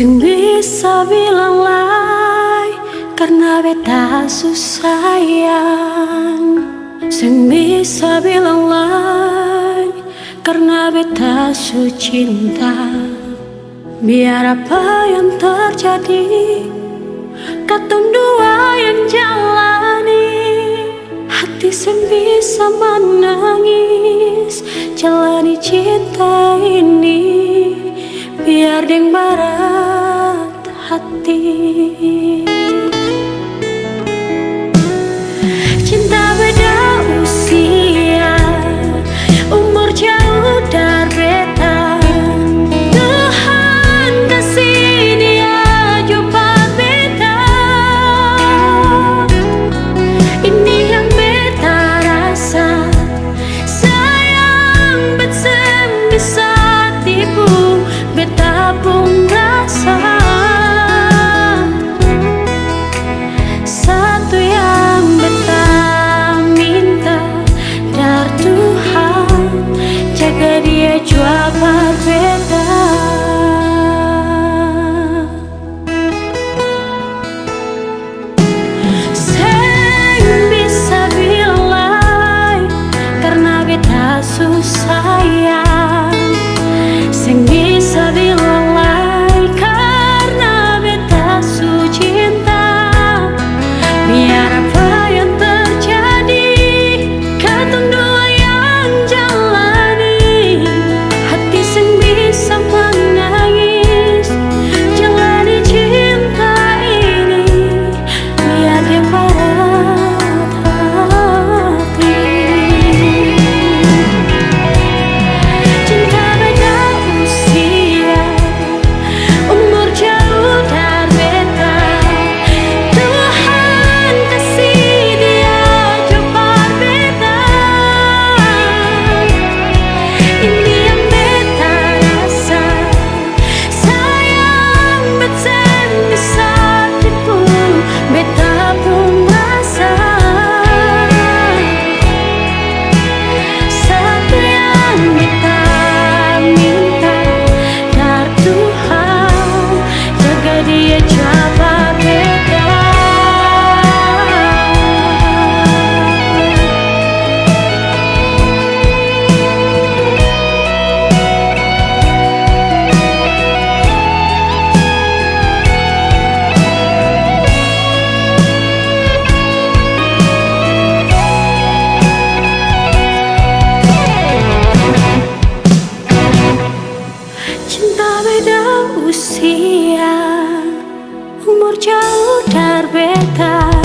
Sing bisa bilang lai karena beta susayang. Sing bisa bilang lai karena beta su cinta. Biar apa yang terjadi, katong dua yang jalani. Hati sing bisa menangis, jalani cinta ini. Biar deng barat hati. Cinta beda usia, umur jauh dari beta. Tuhan kasih dia jumpa beta. Ini yang beta rasa, sayang bersem bisa tipu. Beta pun rasa satu yang beta minta dari Tuhan, jaga dia jua berbeda. Sing bisa bilang lai karena beta susayang. Sing bisa bilang lai karena beta su cinta. Biar apa yang terjadi, katong dua yang jalani. Hati sing bisa menangis, jalani cinta ini. Biar dia barat hati. Cinta beda usia, umur jauh dari beta. Tuhan kasih dia jumpa beta. Ini yang beta rasa, sayang betul bisa tipu. Beta pun rasa satu yang beta minta dari Tuhan, jaga dia jaga beta. Cinta beda usia, umur jauh dari beta.